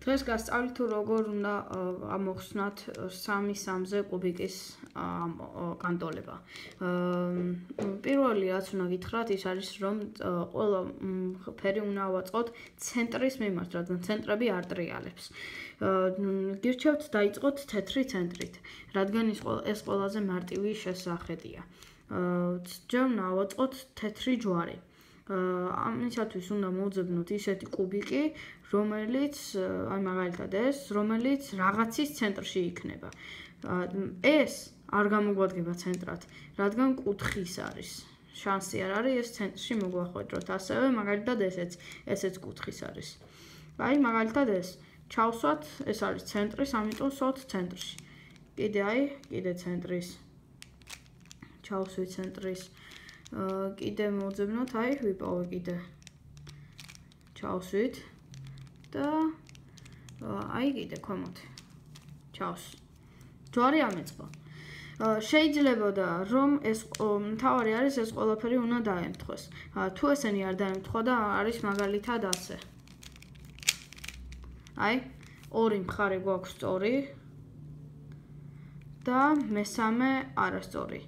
დღეს გასწავლით თუ როგორ უნდა ამოხსნათ 3-3-ზე კუბიკის განტოლება. პირველი რაც უნდა გითხრათ ის არის რომ ყველა ფერი უნდა ავაწყოთ ცენტრის მიმართ, რადგან ცენტრები არ ტრიალებს. გირჩევთ დაიწყოთ თეთრი ცენტრით, რადგან ეს ყველაზე მარტივი შესახედია. ჯერ უნდა ავაწყოთ თეთრი ჯვარი. ამისათვის უნდა მოვძებნოთ ისეთი კუბიკი, რომელიც, აი მაგალითად ეს, რომელიც რაღაცის ცენტრში იქნება. ეს არ გამოგვადგება ცენტრად, რადგან კუთხის არის. შანსი არ არის ეს ცენტრში მოგვახვედროთ. ასევე მაგალითად ესეც კუთხის არის. აი მაგალითად ეს ჩავსვათ, ეს არის ცენტრის, ამიტომ ვსვათ ცენტრში. კიდე ცენტრის. ჩავსვით ცენტრის. კიდე მოვძებნოთ, აი ვიპოვე კიდე. ჩავსვით და აი კიდე ქვემოთ. ჩავს. ჯვარი ამეწყო. შეიძლებოდა რომ ეს მთავარი არის ეს ყველაფერი უნდა დაემთხვეს. თუ ესენი არ დაემთხვა და არის მაგალითად ასე. აი, ორი მხარე გვაქვს სწორი და მესამე არასწორი.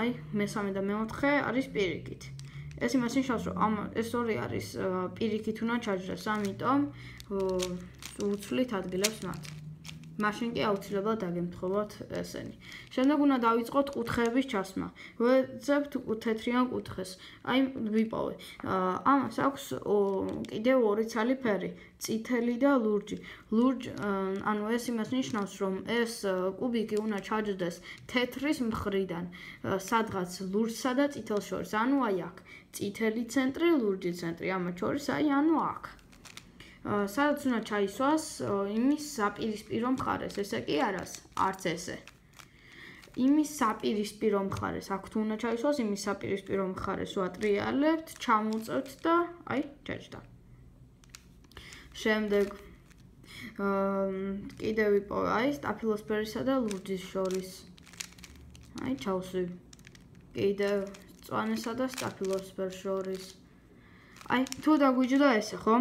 აი, მესამე და მეოთხე არის პირიქით. ეს იმას ნიშნავს, რომ ეს ორი არის პირიქით უნდა ჩაჯდეს, ამიტომ უცვლით ადგილებს მათ. მაშინ კი აუცილებლად დაგემთხოვოთ ესენი. შემდეგ უნდა დავიწყოთ კუთხეების ჩასმა. ვეძებთ თეთრიან კუთხეს. აი, ვიპოვე. ამას აქვს კიდევ ორი ცალი ფერი, წითელი და ლურჯი. ანუ ეს იმას ნიშნავს, რომ ეს კუბიკი უნდა ჩაჯდეს თეთრის მხრიდან, სადღაც ლურჯსა და წითელს შორის. ანუ აი აქ. წითელი ცენტრი, ლურჯი ცენტრი, ამათ შორის აი ანუ აქ. სადაც უნდა ჩაისვას იმის საპირისპირო მხარეს, ესე კი არას, არც ესე. იმის საპირისპირო მხარეს, აქ თუ უნდა ჩაისვას, იმის საპირისპირო მხარეს ვატრიალებთ, ჩამოვწევთ და აი, ჩაჯდა. შემდეგ კიდე ვიპოვე, აი, სტაფილოსფერისა და ლურჯის შორის. აი, ჩავსვი. კიდე მწვანესა და სტაფილოსფერს შორის. აი, თუ დაგვიჯდა ესე, ხო?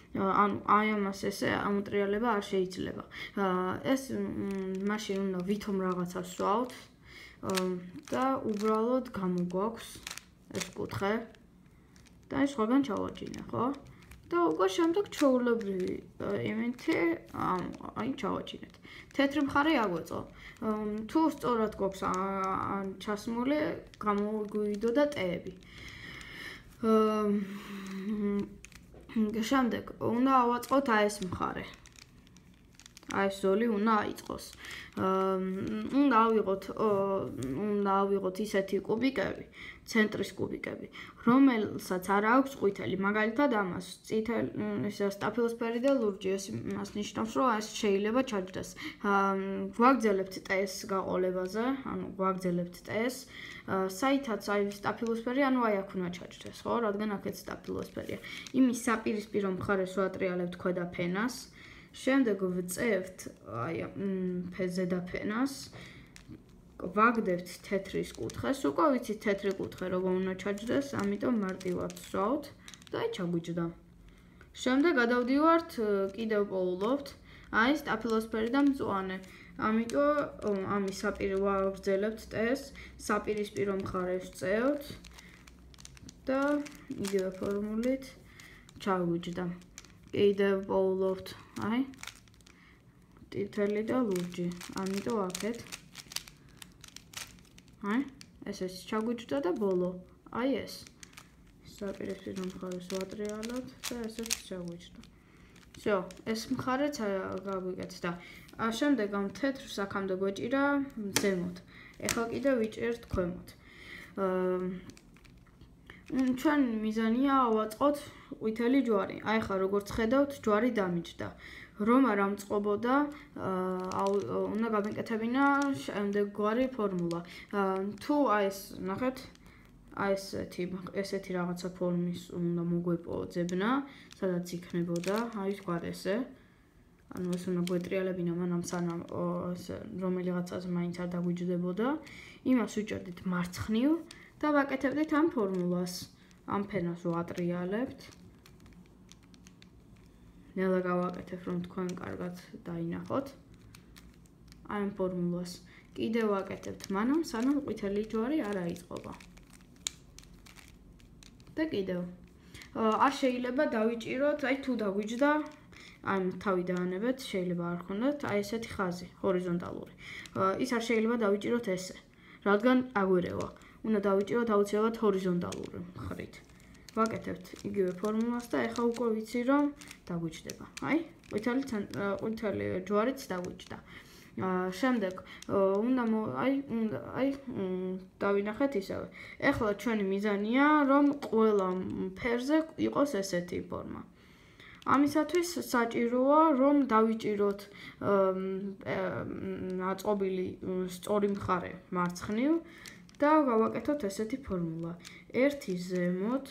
ანუ აი ამას ესე ამოტრიალება არ შეიძლება. ეს მაშინ უნდა ვითომ რაღაცას ვსვავთ და უბრალოდ გამოგვაქვს ეს კუთხე და ეს სხვაგან ჩავაჭინე, ხო? და უკვე შემდეგ ჩვეულებრივი იმითი აი ჩავაჭინეთ. თეთრი მხარე აგვეწყო. თუ სწორად გვაქვს ჩასმული, გამოგვიდოდა ტეები. შემდეგ უნდა ავაწყოთ აი ეს მხარე. აი ეს ზოლი უნდა აიწყოს. უნდა ავიღოთ ისეთი კუბიკები, ცენტრის კუბიკები, რომელსაც არ აქვს ყვითელი. მაგალითად ამას წითელი სტაფილოსფერი და ლურჯი, ეს იმას ნიშნავს, რომ ეს შეიძლება ჩაჯდეს. გვაგრძელებთ ტეს გაყოლებაზე, ანუ გვაგრძელებთ ტეს. საითაც აი სტაფილოსფერი, ანუ აი აქ უნდა ჩაჯდეს, ხო? რადგან აქეთ სტაფილოსფერია. იმის საპირისპირო მხარეს ვატრიალებთ ქვედა ფენას. შემდეგ ვწევთ აი ზედა ფენას. ვაგდებთ თეთრის კუთხეს. უკვე ვიცით თეთრი კუთხე როგორ უნდა ჩაჯდეს, ამიტომ მარტივად ვსვავთ და აი ჩაგვიჯდა. შემდეგ გადავდივართ, კიდევ პოულობთ. აი სტაფილოსფერი და მწვანე. ამიტომ ამის ვაგრძელებთ ტეს, საპირისპირო მხარეს ვწევთ და იგივე ფორმულით ჩაგვიჯდა. კიდევ პოულობთ, აი წითელი და ლურჯი. ამიტომ აქეთ აი ესეც ჩაგვიჯდა და ბოლო აი ეს საპირისპირო მხარეს ვატრიალებთ და ესეც ჩაგვიჯდა. всё, ეს მხარეც გაგვიგეთ და შემდეგ ამ თეთრს აქამდე გვეჭირა ზემოთ. ეხლა კიდე ვიჭერთ ქვემოთ. ჩვენ მიზანია ავაწყოთ ყვითელი ჯვარი. აი ხა როგორც ხედავთ, ჯვარი დამიჯდა. რომ არ ამწყობოდა, უნდა გამეკეთებინა შემდეგგვარი ფორმულა. თუ აი ეს ნახეთ, აი ესეთი რაღაცა ფორმის უნდა მოგვეპოვებინა, სადაც იქნებოდა, აი თქვათ ესე. ანუ ეს უნდა გვეტრიალებინა მანამ სანამ რომელიღაცაზე მაინც არ დაგვიჯდებოდა. იმას ვიჭერდით მარცხნივ და ვაკეთებდით ამ ფორმულას. ამ ფენას ვატრიალებთ. ნელა გავაკეთებ, რომ თქვენ კარგად დაინახოთ. აი ამ ფორმულას. კიდევ ვაკეთებთ მანამ, სანამ ყვითელი ჯვარი არ აიწყობა. და კიდევ. არ შეიძლება დავიჭიროთ, აი თუ დაგვიჯდა, აი თავი დაანებეთ, შეიძლება არ ხონდეთ, აი ესეთი ხაზი, ჰორიზონტალური. ის არ შეიძლება დავიჭიროთ ესე, რადგან აგვირევა. უნდა დავიჭიროთ აუცილებლად ჰორიზონტალური მხრით. ვაკეთებთ იგივე ფორმულას და ეხლა უკვე ვიცი, რომ დაგვიჯდება. აი, ყვითელი ჯვარიც დაგვიჯდა. შემდეგ უნდა დავინახეთ ისევე. ეხლა ჩვენი მიზანია, რომ ყველა ფერზე იყოს ესეთი ფორმა. ამისათვის საჭიროა, რომ დავიჭიროთ აწყობილი სწორი მხარე მარცხნივ და გავაკეთოთ ესეთი ფორმულა. 1 ზემოთ,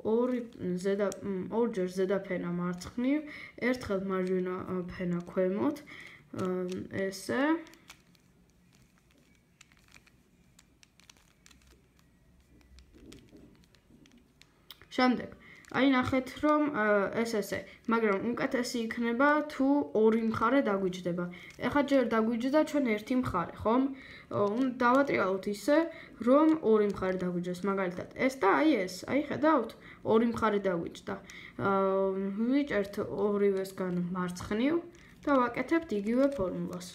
2 ზედა ფენა მარცხნივ, ერთხელ მარჯვენა ფენა ქვემოთ. ესე შემდეგ აი ნახეთ რომ ესე მაგრამ უკეთესი იქნება თუ ორი მხარე დაგვიჯდება ეხლა ჯერ დაგვიჯდა ჩვენ ერთი მხარე ხომ დავატრიალოთ ისე რომ ორი მხარე დაგვიჯდეს მაგალითად ეს და აი ეს აი ხედავთ ორი მხარე დაგვიჯდა ვიჭერთ ორივესგან მარცხნივ და ვაკეთებთ იგივე ფორმულას.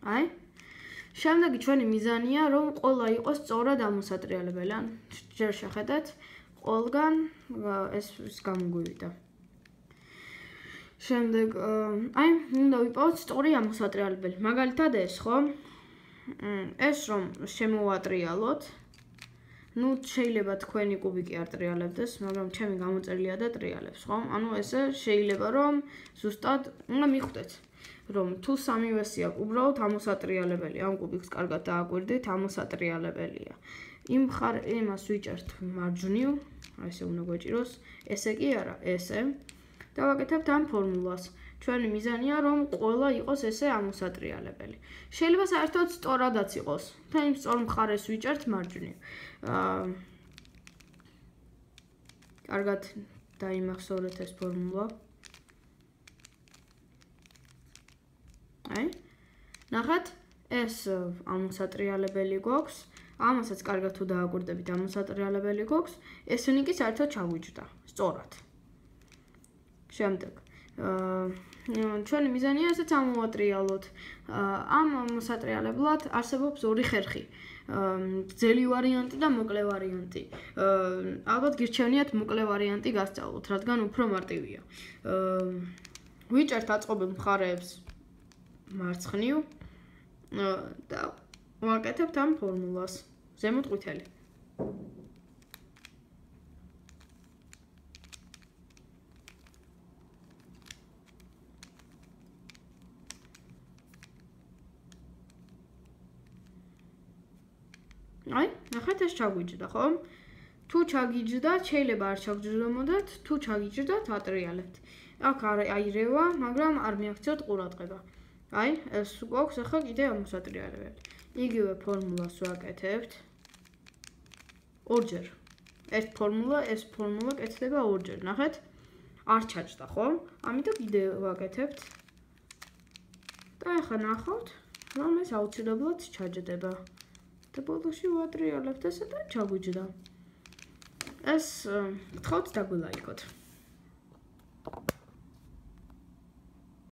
აი შემდეგი ჩვენი მიზანია რომ ყველა იყოს სწორად ამოსატრიალებელი. ან ჯერ შეხედეთ ყველგან ეს გამოგვივიდა. შემდეგ აი უნდა ვიპოვოთ სწორი ამოსატრიალებელი. მაგალითად ეს ხო? ეს რომ შემოვატრიალოთ ну შეიძლება თქვენი კუბიკი არ ტრიალებდეს, მაგრამ ჩემი გამოწერილია და ტრიალებს, ხო? ანუ ესე შეიძლება რომ ზუსტად უნდა მიხვდეთ, რომ თუ სამივესია უბრალოდ ამოსატრიალებელი, ამ კუბიკს კარგად დააკვირდით, ამოსატრიალებელია. იმას ვიჭერთ მარჯვნივ, აი ესე უნდა გვეჭიროს, ესე კი არა, ესე. და ვაკეთებთ ამ ფორმულას. ჩვენი მიზანია რომ ყველა იყოს ესე ამოსატრიალებელი. შეიძლება საერთოდ სწორადაც იყოს. და იმ სწორ მხარეს ვიჭერთ მარჯვნივ. კარგად დაიმახსოვრეთ ეს ფორმულა. აი, ნახეთ, ეს ამოსატრიალებელი გვაქვს. ამასაც კარგად თუ დააკვირდებით ამოსატრიალებელი გვაქვს, ესენი კი საერთოდ ჩაგვიჯდა, სწორად. შემდეგ ჩვენი მიზანია ესეც ამოვატრიალოთ. ამ ამოსატრიალებლად არსებობს ორი ხერხი. გრძელი ვარიანტი და მოკლე ვარიანტი. ალბათ გირჩევნიათ მოკლე ვარიანტი გასწავლოთ, რადგან უფრო მარტივია. ვიჭერთ აწყობილ მხარეებს მარცხნივ და ვაკეთებთ ამ ფორმულას. ზემოთ ყვითელი. აი, ნახეთ ეს ჩაგვიჯდა, ხო? თუ ჩაგიჯდათ, შეიძლება არ ჩაგჯდომოდეთ, თუ ჩაგიჯდათ, ატრიალებთ. აქ აირევა, მაგრამ არ მიაქციოთ ყურადღება. აი, ეს გვაქვს ახლა კიდე ამოსატრიალებელი. იგივე ფორმულას ვაკეთებთ. ორჯერ. ეს ფორმულა კეთდება ორჯერ, ნახეთ? არ ჩაჯდა, ხო? ამიტომ კიდე ვაკეთებთ. და ახლა ნახავთ, რომ ეს აუცილებლად ჩაჯდება. და ბოლოში ვატრიალებთ ესე და ჩაგვიჯდა. ეს გთხოვთ დაგვილაიქოთ.